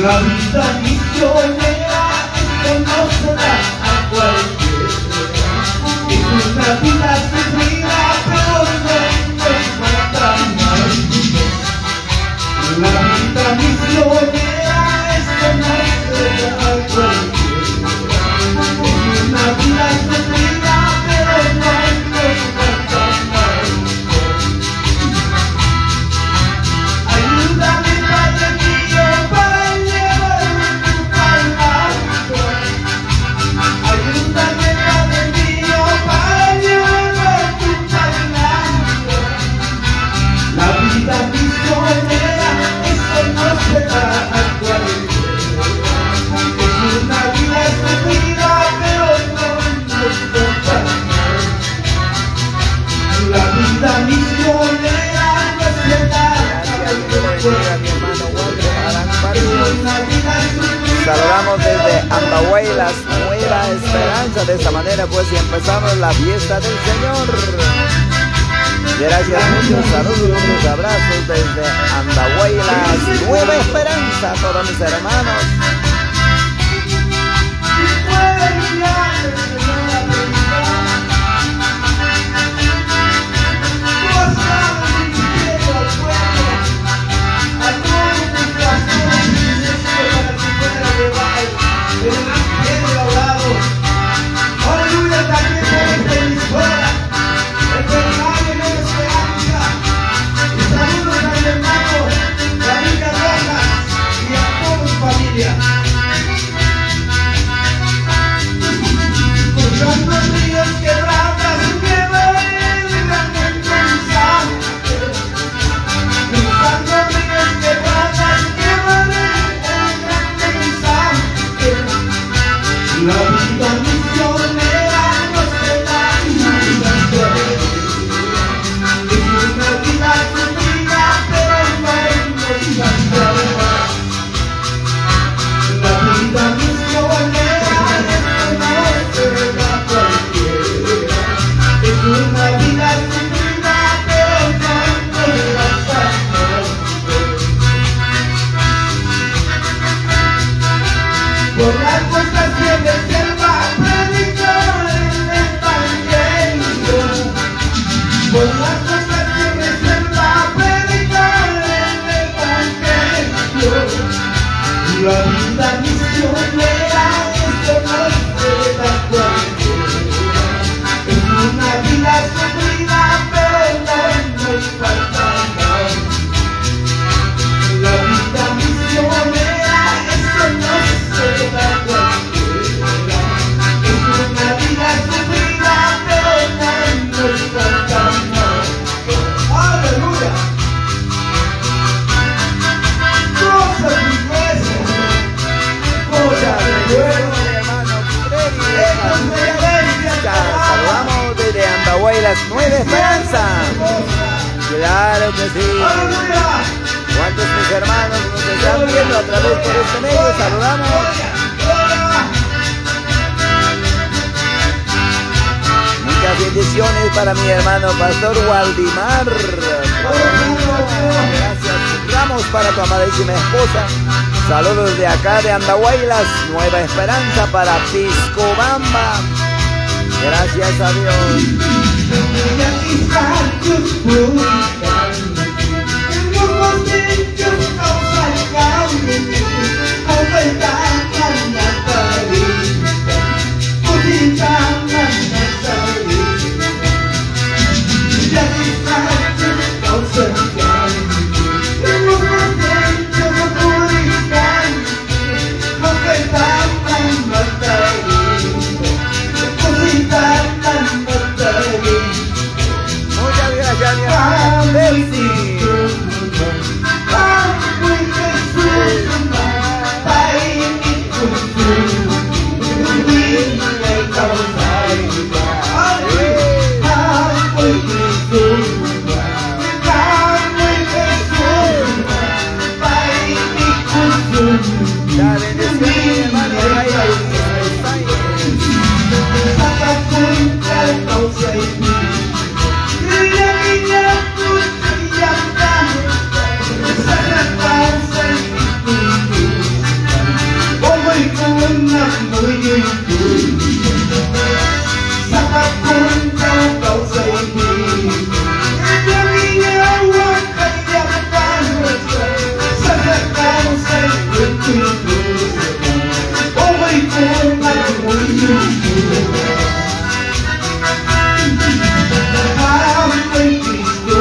La vida misionera no se da a cualquiera. Es una vida sufrida, pero no nos mata nadie. La vida misionera no se da a cualquiera. Es una vida sufrida, pero no nos mata nadie. Ayúdame, Padre mío, para llevarme tu palabra. Ayúdame, Padre mío, para llevarme tu palabra. La vida misionera, eso no se da a cualquiera. Es una vida sufrida, pero no nos toca. La vida misionera no se da. Saludamos desde Andahuaylas, Nueva Esperanza. De esta manera pues y empezamos la fiesta del Señor. Gracias, muchos saludos, muchos abrazos desde Andahuaylas, Nueva Esperanza, todos mis hermanos. Aleluya, también por esta emisora, el programa de Esperanza. Y saludos a mi hermano David Rojas y a toda su familia. Cruzando ríos, quebradas, llevaré el gran mensaje. Cruzando ríos, quebradas, llevaré el gran mensaje. La vida misionera no se da a cualquiera. Es una vida sufrida, pero no nos alcanza. La vida misionera no se da a cualquiera. Es una vida sufrida, pero no nos alcanza. Por las costas y en el selva predicar el evangelio. Por las costas y en el selva predicar el evangelio. La vida misionera esto no se da a cualquiera. Es una vida sufrida, pero no nos falta nada. La vida misionera esto no se da a cualquiera. Es una vida sufrida, pero no nos falta nada. Aleluya. Cosa de iglesia, cosa de nuevo. Saludamos desde Andahuaylas, Nueva Esperanza. Claro que sí. Aleluya. ¿Cuántos mis hermanos nos están viendo a través de este medio? Saludamos. Muchas bendiciones para mi hermano Pastor Waldimar. Gracias. Ramos para tu amadísima esposa. Saludos de acá de Andahuaylas, Nueva Esperanza para Piscobamba. Gracias a Dios. Muchas gracias, mi hermano. Sa papuntang ikaw sa inyo. Nagdamiyawan kaya pagkakasa sa nakang sa iyong tutulungan. O may kung amoy yung amoy Kristo.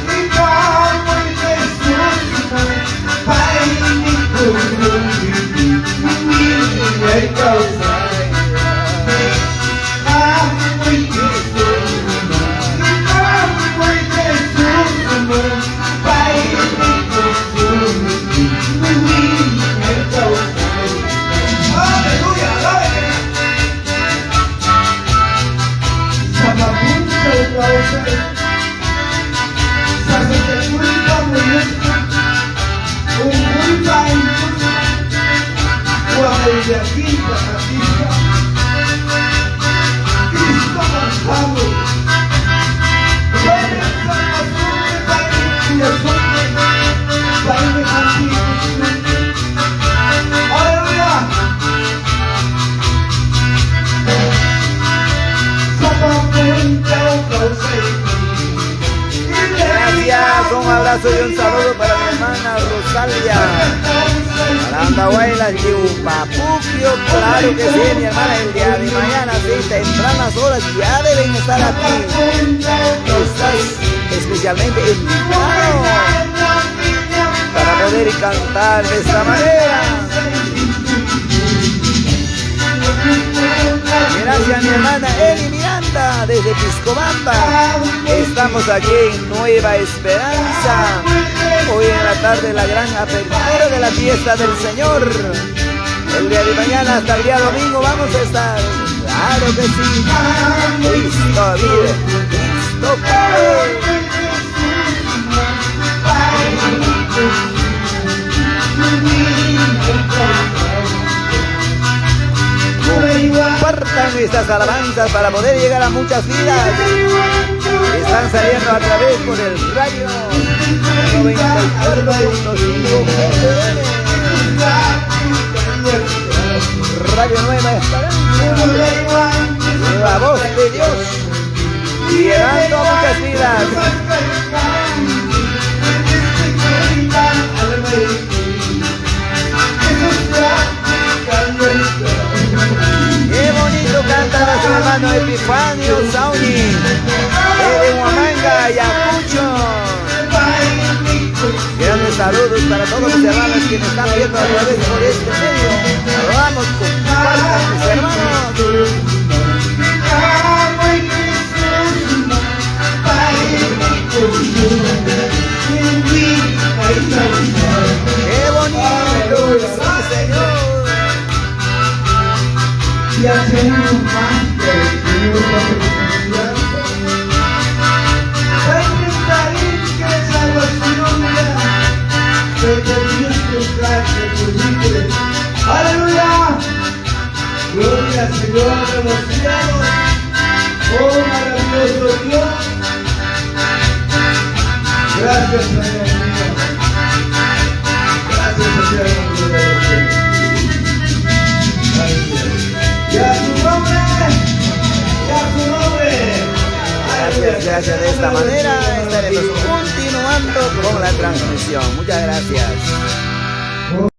Ikaw ay Jesus. Paingin ko yung bibig. Hindi ikaw sa'yo. Amoy Kristo. Ikaw ay Jesus. Paingin ko yung bibig. Hindi ikaw sa'yo. Hallelujah! Hallelujah! Sa mabuntay ikaw sa'yo. Sa sasatuloy ka mo yun. Umuwi tayong puso. Huwag yakin ka katisa. Kristo ang hamon. Pwede sa masunod tayo kuyasunod. Tayo may antikisunod. Hallelujah! Sa papuntaw ikaw sa inyo. Gracias, un abrazo y un saludo para mi hermana Rosalia. Para Andahuaylas y Upapuquio, claro que sí, mi hermana, el día de mañana, sí, tempranas horas, ya deben estar aquí. Estás especialmente invitado para poder cantar de esta manera. Gracias mi hermana Eli Miranda desde Piscobamba. Estamos aquí en Nueva Esperanza. Hoy en la tarde la gran apertura de la fiesta del Señor. El día de mañana hasta el día domingo vamos a estar. Claro que sí. Cristo vive. Cristo vive. Compartan estas alabanzas para poder llegar a muchas vidas. Están saliendo a través por el radio 94.5 Radio Nueva Esperanza, la voz de Dios, llegando a muchas vidas. Qué bonito canta nuestro hermano Epifanio Sauni, de Huamanga, Ayacucho. Grandes saludos para todos los hermanos que nos están viendo a través por este medio. Saludamos, compartan mis hermanos. Qué bonito, sí Señor. Y hacemos más que el ¡aleluya! Gloria al Señor de los cielos. Oh maravilloso Dios. Gracias Señor mío. Gracias Señor de los cielos. Y a su nombre. Y a su nombre. Gracias. De esta manera estaremos continuando con la transmisión. Muchas gracias.